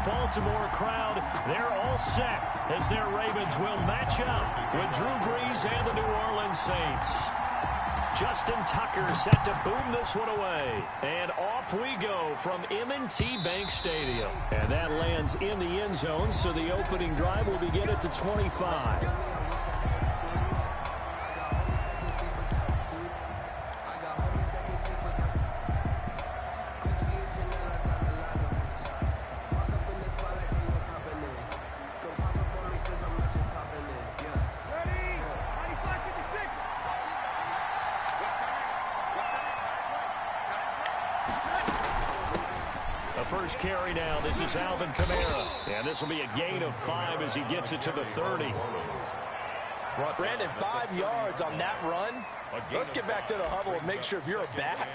Baltimore crowd, they're all set as their Ravens will match up with Drew Brees and the New Orleans Saints. Justin Tucker set to boom this one away. And off we go from M&T Bank Stadium. And that lands in the end zone, so the opening drive will begin at the 25. First carry now. This is Alvin Kamara. And this will be a gain of 5 as he gets it to the 30. Brandon, 5 yards on that run. Let's get back to the huddle and make sure if you're a back,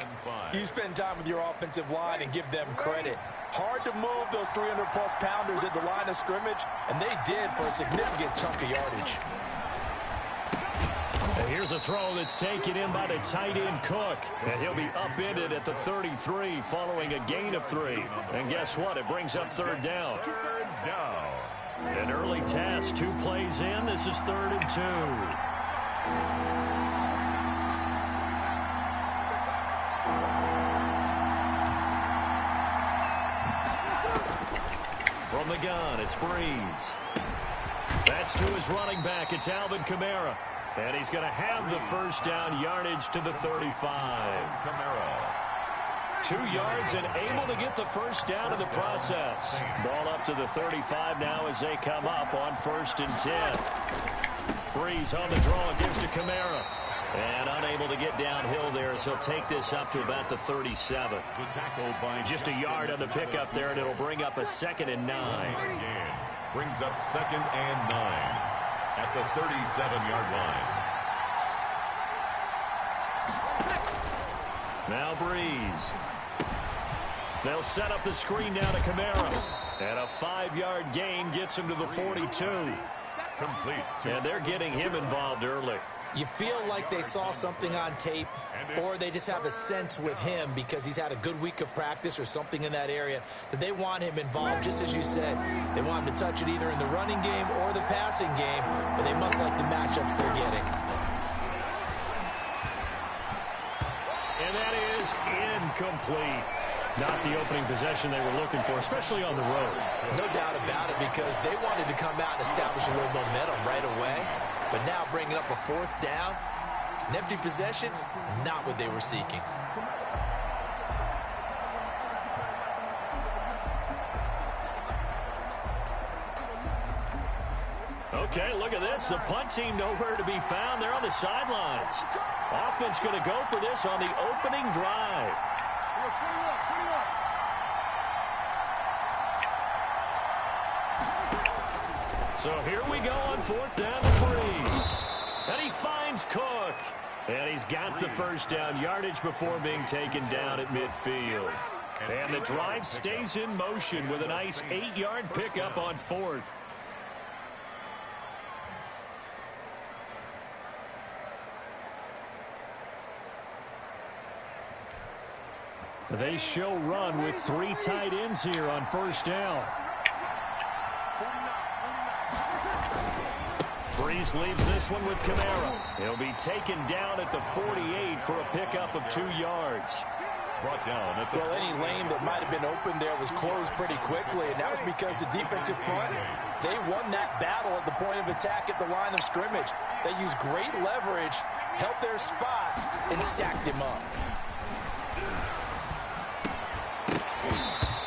you spend time with your offensive line and give them credit. Hard to move those 300-plus pounders at the line of scrimmage, and they did for a significant chunk of yardage. And here's a throw that's taken in by the tight end Cook. And he'll be upended at the 33 following a gain of 3. And guess what? It brings up third down. An early test. 2 plays in. This is 3rd and 2. From the gun, it's Brees. That's to his running back. It's Alvin Kamara. And he's going to have the first down yardage to the 35. 2 yards and able to get the first down in the process. Ball up to the 35 now as they come up on 1st and 10. Brees on the draw, gives to Kamara. And unable to get downhill there, so he'll take this up to about the 37. Just a yard on the pickup there, and it'll bring up a 2nd and 9. Brings up 2nd and 9. At the 37-yard line. Now Brees. They'll set up the screen now to Kamara. And a 5-yard gain gets him to the 42. Complete. And they're getting him involved early. You feel like they saw something on tape, or they just have a sense with him because he's had a good week of practice or something in that area that they want him involved, just as you said. They want him to touch it either in the running game or the passing game, but they must like the matchups they're getting. And that is incomplete. Not the opening possession they were looking for, especially on the road. No doubt about it, because they wanted to come out and establish a little momentum right away. But now bringing up a 4th down, an empty possession, not what they were seeking. Okay, look at this. The punt team nowhere to be found. They're on the sidelines. Offense going to go for this on the opening drive. So here we go on 4th down to Brees. And he finds Cook. And he's got the first down yardage before being taken down at midfield. And the drive stays in motion with a nice 8-yard pickup on 4th. They show run with 3 tight ends here on 1st down. Brees leaves this one with Kamara. He'll be taken down at the 48 for a pickup of 2 yards. Brought down at the well, any lane that might have been open there was closed pretty quickly, and that was because the defensive front, they won that battle at the point of attack at the line of scrimmage. They used great leverage, held their spot, and stacked him up.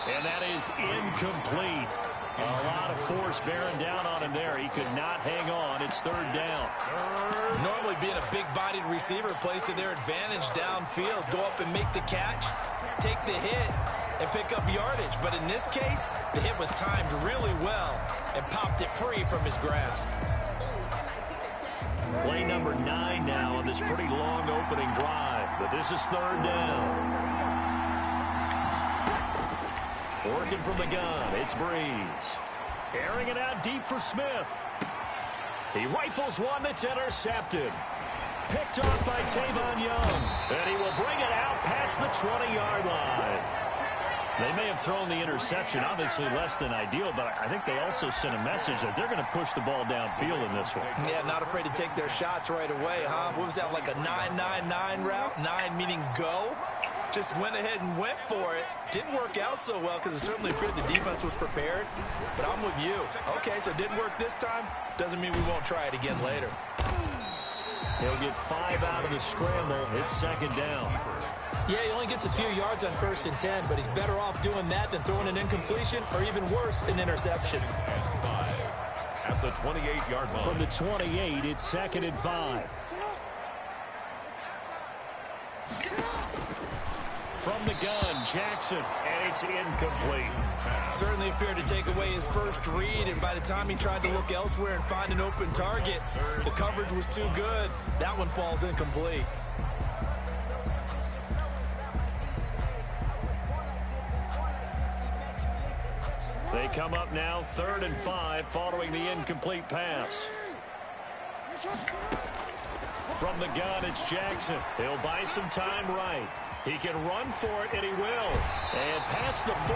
And that is incomplete. A lot of force bearing down on him there. He could not hang on. It's 3rd down. Normally being a big-bodied receiver plays to their advantage downfield. Go up and make the catch, take the hit, and pick up yardage. But in this case, the hit was timed really well and popped it free from his grasp. Play number 9 now on this pretty long opening drive. But this is 3rd down. Working from the gun, it's Brees. Airing it out deep for Smith. He rifles one that's intercepted. Picked off by Tavon Young. And he will bring it out past the 20-yard line. They may have thrown the interception, obviously less than ideal, but I think they also sent a message that they're going to push the ball downfield in this one. Yeah, not afraid to take their shots right away, huh? What was that, like a 9-9-9 route? 9 meaning go? Just went ahead and went for it. Didn't work out so well because it certainly appeared the defense was prepared. But I'm with you. Okay, so it didn't work this time. Doesn't mean we won't try it again later. He'll get 5 out of the scramble. It's second down. Yeah, he only gets a few yards on 1st and 10, but he's better off doing that than throwing an incompletion or even worse, an interception. And 5 at the 28-yard line. From the 28, it's 2nd and 5. From the gun, Jackson, and it's incomplete. Certainly appeared to take away his first read, and by the time he tried to look elsewhere and find an open target, the coverage was too good. That one falls incomplete. They come up now 3rd and 5 following the incomplete pass. From the gun, it's Jackson. He'll buy some time right. He can run for it, and he will. And past the 40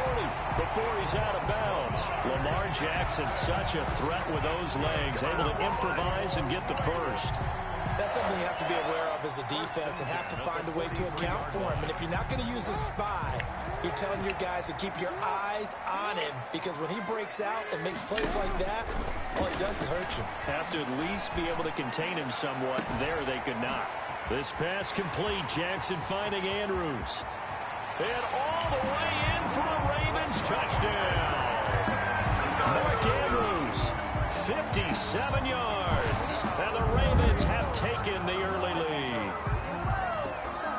before he's out of bounds. Lamar Jackson, such a threat with those legs, able to improvise and get the first. That's something you have to be aware of as a defense and have to find a way to account for him. And if you're not going to use a spy, you're telling your guys to keep your eyes on him, because when he breaks out and makes plays like that, all he does is hurt you. Have to at least be able to contain him somewhat. There they could not. This pass complete. Jackson finding Andrews. And all the way in for a Ravens touchdown. Mark Andrews, 57 yards. And the Ravens have taken the early lead.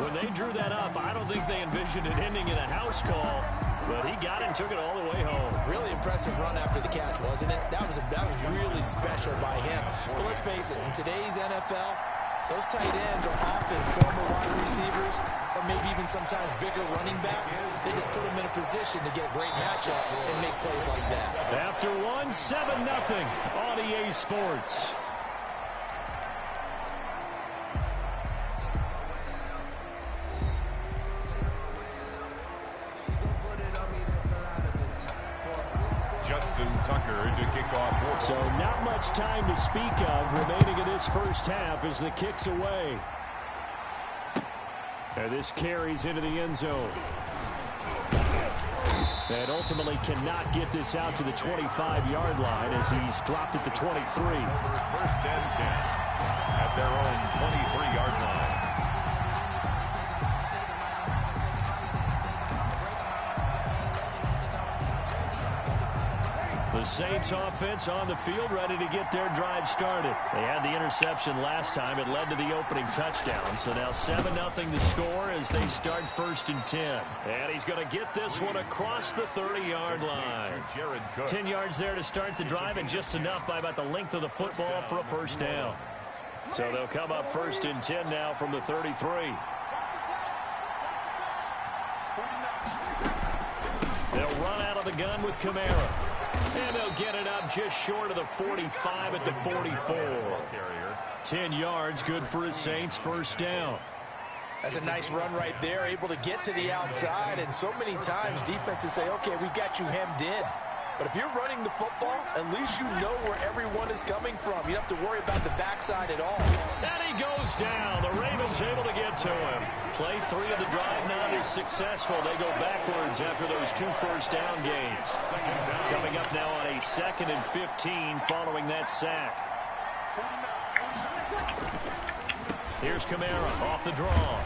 When they drew that up, I don't think they envisioned it ending in a house call, but he got it and took it all the way home. Really impressive run after the catch, wasn't it? That was really special by him. But let's face it, in today's NFL, those tight ends are often former wide receivers or maybe even sometimes bigger running backs. They just put them in a position to get a great matchup and make plays like that. After one, 7-0 on EA Sports. Justin Tucker to kick off. So not much time to speak of remaining in this first half as the kick's away. And this carries into the end zone. And ultimately cannot get this out to the 25-yard line as he's dropped at the 23. 1st and 10 at their own 23-yard line. The Saints offense on the field, ready to get their drive started. They had the interception last time. It led to the opening touchdown. So now 7-0 to score as they start 1st and 10. And he's going to get this one across the 30-yard line. 10 yards there to start the drive, and just enough by about the length of the football for a first down. So they'll come up 1st and 10 now from the 33. They'll run out of the gun with Kamara. And they'll get it up just short of the 45 at the 44. 10 yards, good for his Saints, first down. That's a nice run right there, able to get to the outside. And so many times defenses say, okay, we got you hemmed in. But if you're running the football, at least you know where everyone is coming from. You don't have to worry about the backside at all. And he goes down. The Ravens able to get to him. Play 3 of the drive not is successful. They go backwards after those 2 first down gains. Coming up now on a 2nd and 15 following that sack. Here's Kamara off the draw.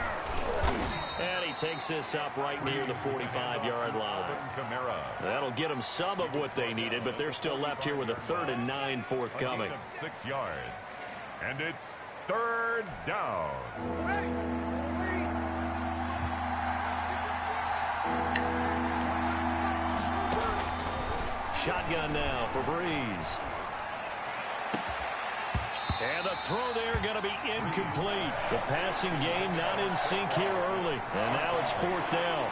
And he takes this up right near the 45-yard line. That'll get them some of what they needed, but they're still left here with a 3rd and 9 forthcoming. 6 yards. And it's 3rd down. Shotgun now for Breeze. And the throw there going to be incomplete. The passing game not in sync here early. And now it's 4th down.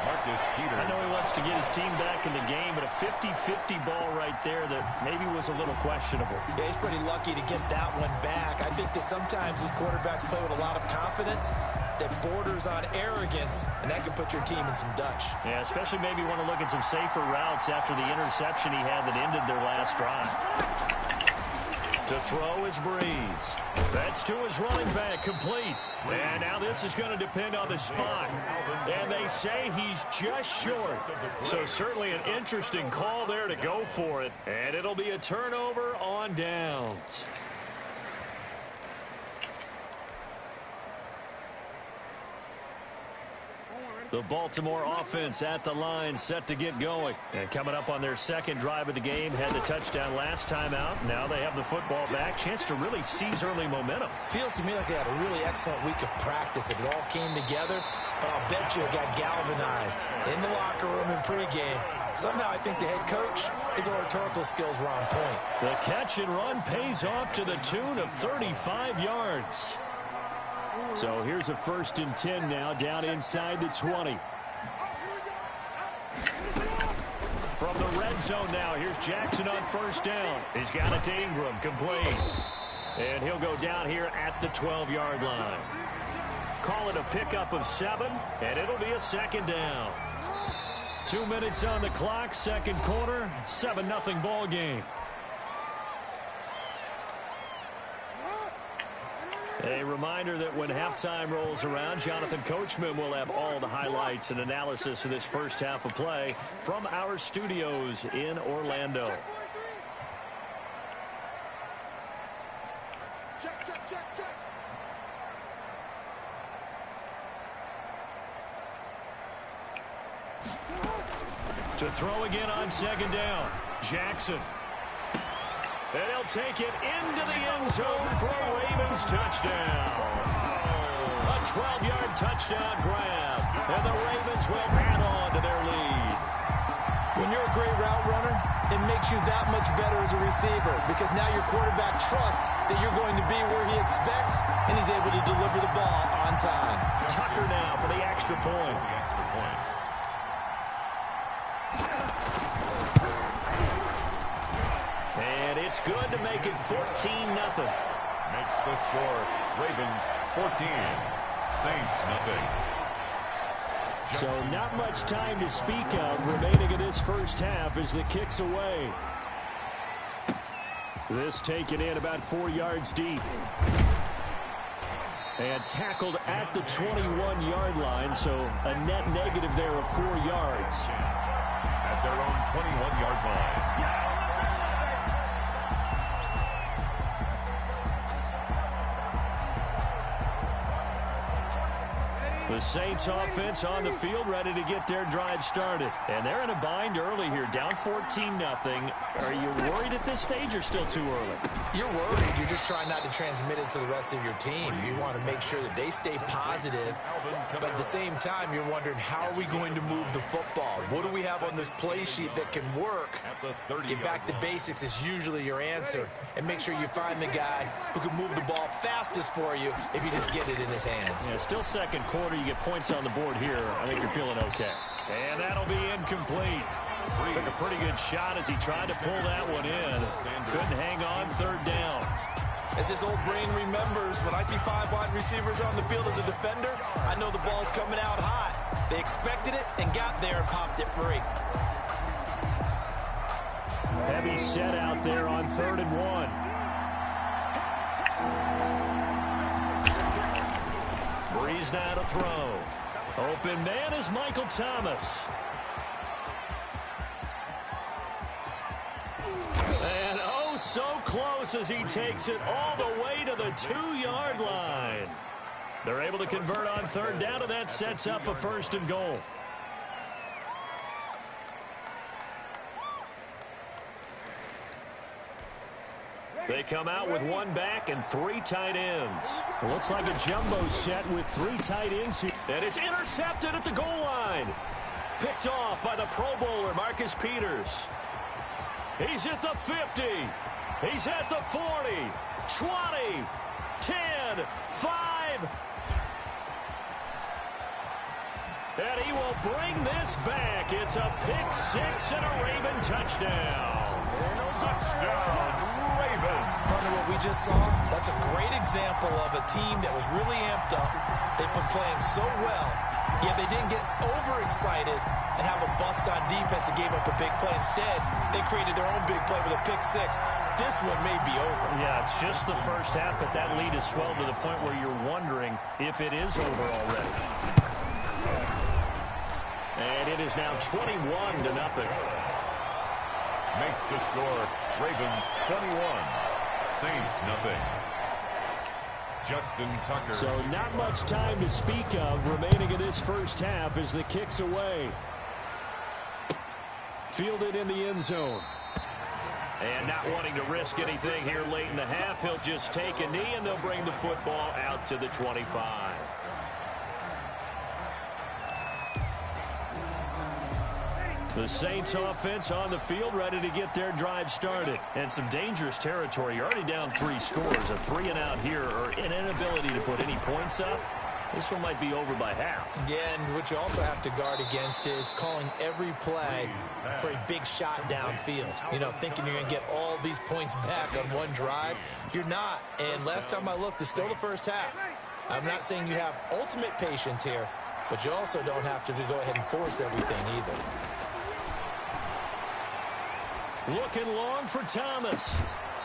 I know he wants to get his team back in the game, but a 50-50 ball right there that maybe was a little questionable. Yeah, he's pretty lucky to get that one back. I think that sometimes these quarterbacks play with a lot of confidence that borders on arrogance, and that can put your team in some Dutch. Yeah, especially maybe want to look at some safer routes after the interception he had that ended their last drive. To throw is Breeze. That's to his running back, complete. And now this is going to depend on the spot. And they say he's just short. So certainly an interesting call there to go for it. And it'll be a turnover on downs. The Baltimore offense at the line, set to get going. And coming up on their second drive of the game, had the touchdown last time out. Now they have the football back. Chance to really seize early momentum. Feels to me like they had a really excellent week of practice. It all came together, but I'll bet you it got galvanized in the locker room in pregame. Somehow I think the head coach, his oratorical skills were on point. The catch and run pays off to the tune of 35 yards. So here's a 1st and 10 now, down inside the 20. From the red zone now, here's Jackson on 1st down. He's got it to Ingram, complete. And he'll go down here at the 12-yard line. Call it a pickup of 7, and it'll be a 2nd down. 2 minutes on the clock, second quarter, 7-0 ball game. A reminder that when halftime rolls around, Jonathan Coachman will have all the highlights and analysis of this first half of play from our studios in Orlando. Check. To throw again on 2nd down, Jackson. And he'll take it into the end zone for a Ravens touchdown. A 12-yard touchdown grab. And the Ravens will add on to their lead. When you're a great route runner, it makes you that much better as a receiver because now your quarterback trusts that you're going to be where he expects, and he's able to deliver the ball on time. Tucker now for the extra point. And it's good to make it 14-0. Makes the score Ravens 14, Saints nothing. So not much time to speak of remaining in this first half as the kick's away. This taken in about 4 yards deep. And tackled at the 21-yard line, so a net negative there of 4 yards. At their own 21-yard line. The Saints offense on the field ready to get their drive started. And they're in a bind early here, down 14-0. Are you worried at this stage or still too early? You're worried. You're just trying not to transmit it to the rest of your team. You want to make sure that they stay positive. But at the same time, you're wondering, how are we going to move the football? What do we have on this play sheet that can work? Get back to basics is usually your answer. And make sure you find the guy who can move the ball fastest for you if you just get it in his hands. Yeah, still second quarter. You get points on the board here. I think you're feeling okay. And that'll be incomplete. Took a pretty good shot as he tried to pull that one in. Couldn't hang on, 3rd down. As this old brain remembers, when I see 5 wide receivers on the field as a defender, I know the ball's coming out hot. They expected it and got there and popped it free. Heavy set out there on 3rd and 1. Breeze now to throw. Open man is Michael Thomas. And oh, so close as he takes it all the way to the 2-yard line. They're able to convert on 3rd down, and that sets up a 1st and goal. They come out with 1 back and 3 tight ends. It looks like a jumbo set with 3 tight ends here. And it's intercepted at the goal line. Picked off by the Pro Bowler, Marcus Peters. He's at the 50. He's at the 40, 20, 10, 5. And he will bring this back. It's a pick six and a Raven touchdown. Touchdown, Raven. Partner, what we just saw, that's a great example of a team that was really amped up. They've been playing so well, yet they didn't get overexcited and have a bust on defense and gave up a big play. Instead, they created their own big play with a pick six. This one may be over. Yeah, it's just the first half, but that lead has swelled to the point where you're wondering if it is over already. And it is now 21-0. Makes the score. Ravens 21. Saints nothing. Justin Tucker. So not much time to speak of remaining in this first half as the kick's away. Fielded in the end zone. And not wanting to risk anything here late in the half, he'll just take a knee and they'll bring the football out to the 25. The Saints offense on the field ready to get their drive started. And some dangerous territory. You're already down 3 scores. A 3 and out here or an inability to put any points up. This one might be over by half. Yeah, and what you also have to guard against is calling every play for a big shot downfield. You know, thinking you're going to get all these points back on one drive. You're not. And last time I looked, it's still the first half. I'm not saying you have ultimate patience here, but you also don't have to go ahead and force everything either. Looking long for Thomas.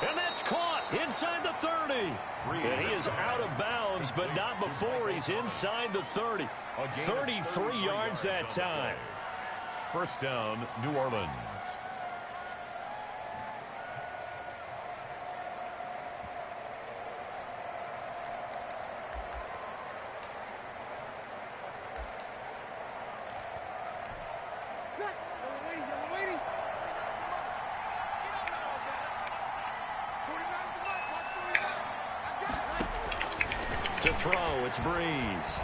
And that's caught inside the 30. And he is out of bounds, but not before he's inside the 30. 33 yards that time. First down, New Orleans. To throw, it's Breeze.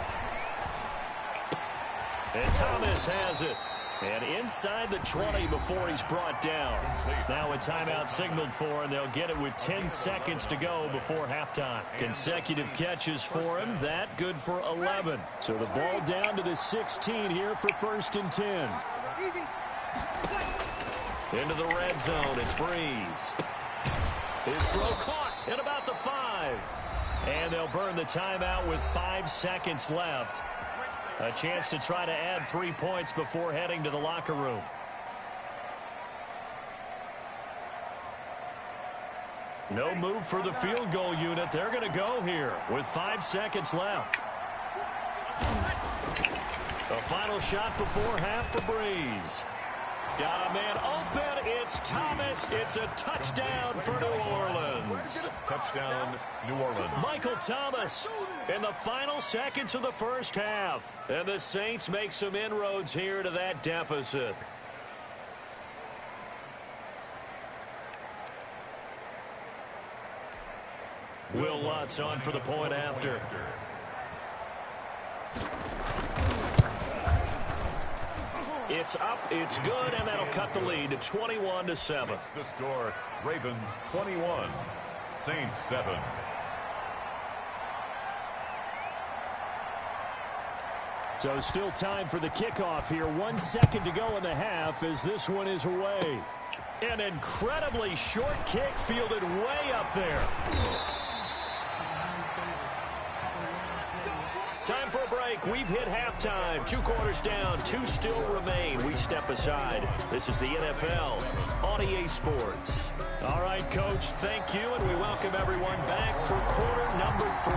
And Thomas has it. And inside the 20 before he's brought down. Now a timeout signaled for, and they'll get it with 10 seconds to go before halftime. Consecutive catches for him. That good for 11. So the ball down to the 16 here for 1st and 10. Into the red zone, it's Breeze. His throw caught at about the 5. And they'll burn the timeout with 5 seconds left. A chance to try to add 3 points before heading to the locker room. No move for the field goal unit. They're going to go here with 5 seconds left. A final shot before half for Breeze. Got a man open. It's Thomas. It's a touchdown for New Orleans. Touchdown, New Orleans. Michael Thomas in the final seconds of the first half. And the Saints make some inroads here to that deficit. Will Lutz on for the point after. It's up, it's good, and that'll cut the lead to 21-7. Makes the score. Ravens 21, Saints 7. So still time for the kickoff here. 1 second to go in the half as this one is away. An incredibly short kick fielded way up there. Time for a break. We've hit halftime. 2 quarters down. 2 still remain. We step aside. This is the NFL on EA Sports. All right, Coach, thank you, and we welcome everyone back for quarter number 3.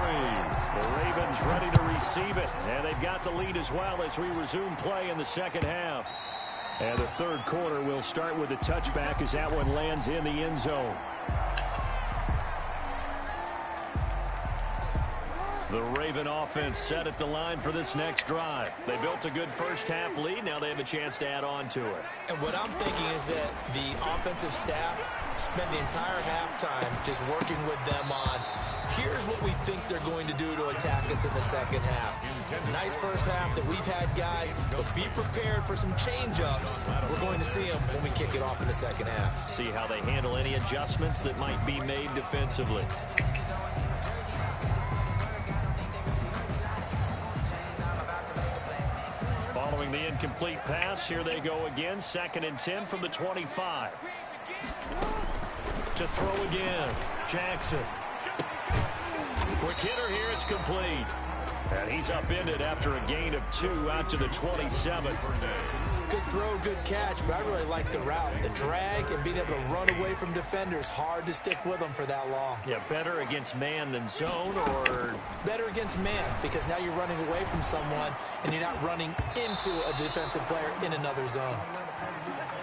The Ravens ready to receive it, and they've got the lead as well as we resume play in the second half. And the third quarter will start with a touchback as that one lands in the end zone. The Raven offense set at the line for this next drive. They built a good first half lead. Now they have a chance to add on to it. And what I'm thinking is that the offensive staff spent the entire halftime just working with them on, here's what we think they're going to do to attack us in the second half. Nice first half that we've had, guys, but be prepared for some change-ups. We're going to see them when we kick it off in the second half. See how they handle any adjustments that might be made defensively. incomplete pass. Here they go again. 2nd and 10 from the 25. To throw again. Jackson. Quick hitter here. It's complete. And he's upended after a gain of 2 out to the 27. Good throw, good catch, but I really like the route. The drag and being able to run away from defenders, hard to stick with them for that long. Yeah, better against man than zone, or? Better against man, because now you're running away from someone and you're not running into a defensive player in another zone.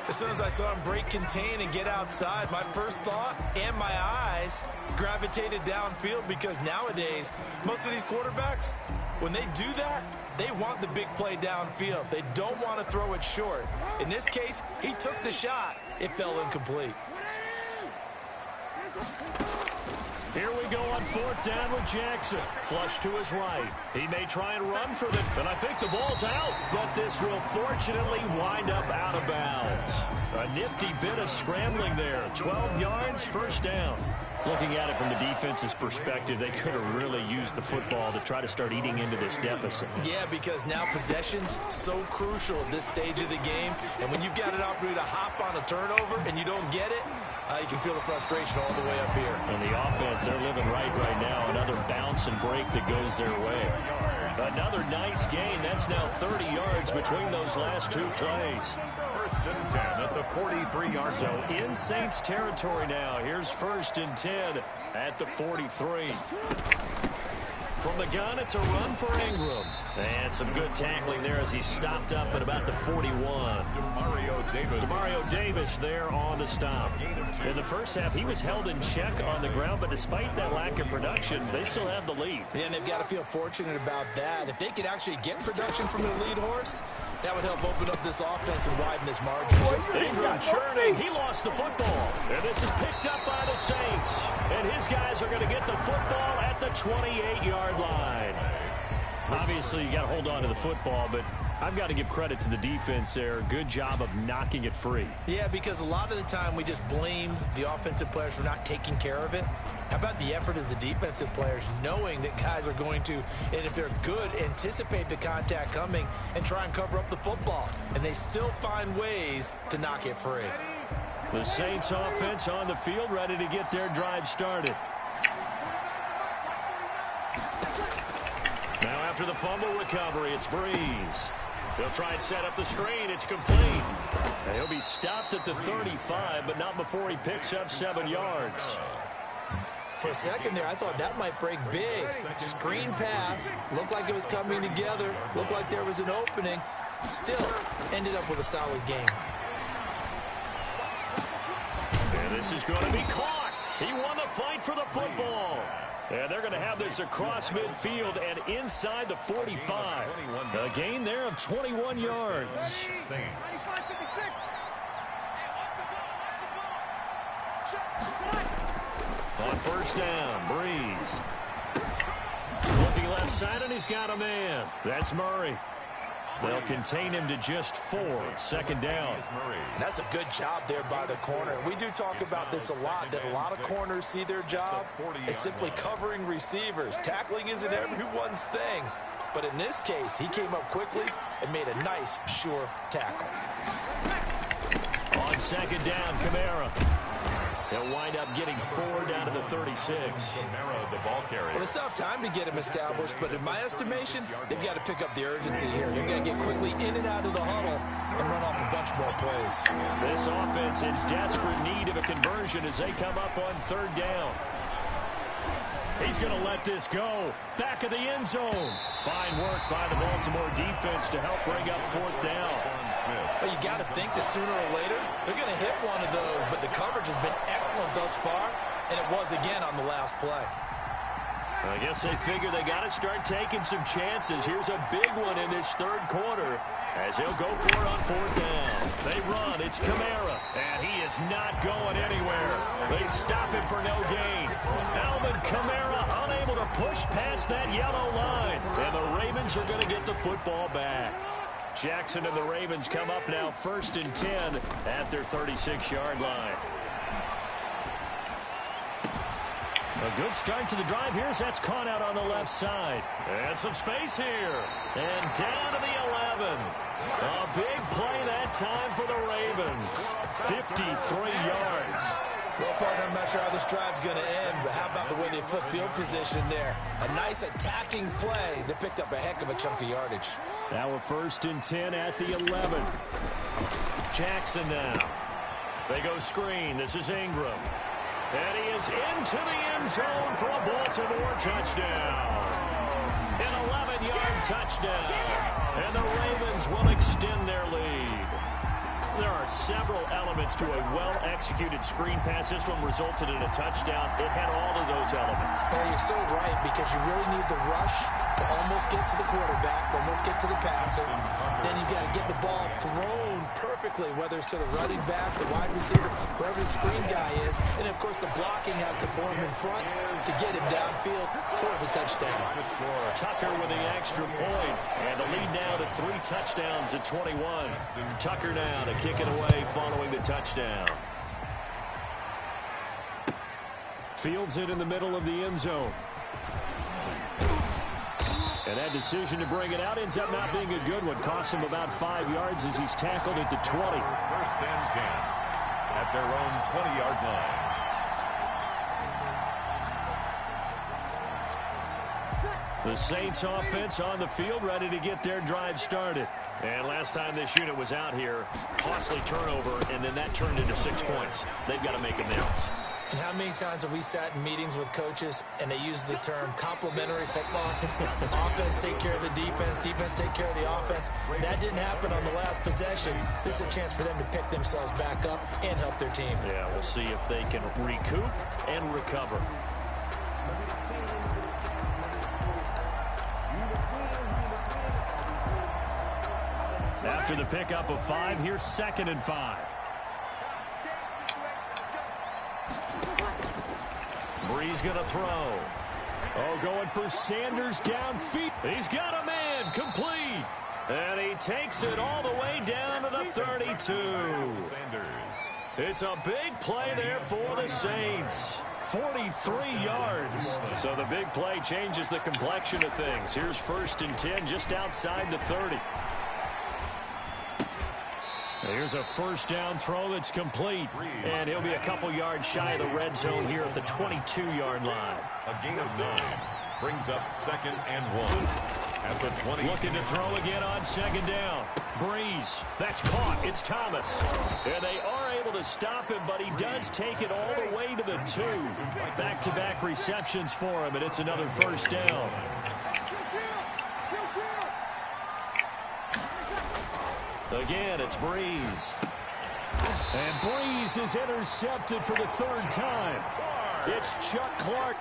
As soon as I saw him break contain and get outside, my first thought and my eyes gravitated downfield, because nowadays, most of these quarterbacks, when they do that, they want the big play downfield. They don't want to throw it short. In this case, he took the shot. It fell incomplete. Here we go on 4th down with Jackson. Flush to his right. He may try and run for them, and I think the ball's out. But this will fortunately wind up out of bounds. A nifty bit of scrambling there. 12 yards, 1st down. Looking at it from the defense's perspective, they could have really used the football to try to start eating into this deficit. Yeah, because now possession's so crucial at this stage of the game. And when you've got an opportunity to hop on a turnover and you don't get it, you can feel the frustration all the way up here. And the offense, they're living right now. Another bounce and break that goes their way. Another nice gain. That's now 30 yards between those last 2 plays. 1st and 10 at the 43-yard So line. in Saints territory now. Here's 1st and 10 at the 43. From the gun, it's a run for Ingram. And some good tackling there as he stopped up at about the 41. Demario Davis there on the stop. In the first half, he was held in check on the ground, but despite that lack of production, they still have the lead. Yeah, and they've got to feel fortunate about that. If they could actually get production from their lead horse, that would help open up this offense and widen this margin. Ingram churning. He lost the football. And this is picked up by the Saints. And his guys are going to get the football at the 28-yard line. Obviously, you got to hold on to the football, but I've got to give credit to the defense there. Good job of knocking it free. Yeah, because a lot of the time we just blame the offensive players for not taking care of it. How about the effort of the defensive players, knowing that guys are going to, and if they're good, anticipate the contact coming and try and cover up the football. And they still find ways to knock it free. The Saints offense on the field, ready to get their drive started. Now after the fumble recovery, it's Breeze. He'll try and set up the screen. It's complete. And he'll be stopped at the 35, but not before he picks up 7 yards. For a second there, I thought that might break big. Screen pass. Looked like it was coming together. Looked like there was an opening. Still ended up with a solid game. And this is going to be caught. He won the fight for the football. And they're going to have this across midfield and inside the 45. A gain there of 21 yards. On 1st down, Breeze. Looking left side, and he's got a man. That's Murray. They'll contain him to just 4. 2nd down. And that's a good job there by the corner. We do talk about this a lot, that a lot of corners see their job as simply covering receivers. Tackling isn't everyone's thing. But in this case, he came up quickly and made a nice, sure tackle. On 2nd down, Kamara. He'll wind up getting 4 down to the 36. Well, it's tough time to get him established, but in my estimation, they've got to pick up the urgency here. They've got to get quickly in and out of the huddle and run off a bunch more plays. This offense in desperate need of a conversion as they come up on 3rd down. He's going to let this go. Back of the end zone. Fine work by the Baltimore defense to help bring up 4th down. Well, you got to think that sooner or later, they're going to hit one of those, but the coverage has been excellent thus far, and it was again on the last play. I guess they figure they got to start taking some chances. Here's a big one in this 3rd quarter as he'll go for it on 4th down. They run. It's Kamara, and he is not going anywhere. They stop him for no gain. Alvin Kamara unable to push past that yellow line, and the Ravens are going to get the football back. Jackson and the Ravens come up now 1st and 10 at their 36-yard line. A good start to the drive here as that's caught out on the left side. And some space here. And down to the A big play that time for the Ravens. 53 yards. Well, partner, I'm not sure how this drive's going to end, but how about the way they flip field position there? A nice attacking play that picked up a heck of a chunk of yardage. Now we're 1st and 10 at the 11. Jackson now. They go screen. This is Ingram. And he is into the end zone for a Baltimore touchdown. An 11-yard touchdown. And the Ravens will extend their lead. There are several elements to a well-executed screen pass. This one resulted in a touchdown. It had all of those elements. Yeah, you're so right, because you really need the rush to almost get to the quarterback, almost get to the passer. Then you've got to get the ball thrown perfectly, whether it's to the running back, the wide receiver, whoever the screen guy is. And, of course, the blocking has to form in front to get him downfield for the touchdown. Tucker with the extra point. And the lead now to 3 touchdowns at 21. Tucker now to kick it away following the touchdown. Fields it in the middle of the end zone. And that decision to bring it out ends up not being a good one. Costs him about 5 yards as he's tackled at the 20. 1st and 10 at their own 20-yard line. The Saints offense on the field, ready to get their drive started. And last time this unit was out here, costly turnover, and then that turned into 6 points. They've got to make amends. And how many times have we sat in meetings with coaches and they use the term complementary football? Offense take care of the defense, defense take care of the offense. That didn't happen on the last possession. This is a chance for them to pick themselves back up and help their team. Yeah, we'll see if they can recoup and recover. After the pickup of 5, here's 2nd and 5. Breeze going to throw. Oh, going for Sanders downfield. He's got a man, complete. And he takes it all the way down to the 32. It's a big play there for the Saints. 43 yards. So the big play changes the complexion of things. Here's 1st and 10 just outside the 30. Here's a 1st down throw that's complete. And he'll be a couple yards shy of the red zone here at the 22-yard line. A gain of 9 brings up 2nd and 1 at the 20. Looking to throw again on 2nd down. Breeze. That's caught. It's Thomas. And they are able to stop him, but he does take it all the way to the 2. Back-to-back receptions for him, and it's another 1st down. Again, it's Breeze. And Breeze is intercepted for the 3rd time. It's Chuck Clark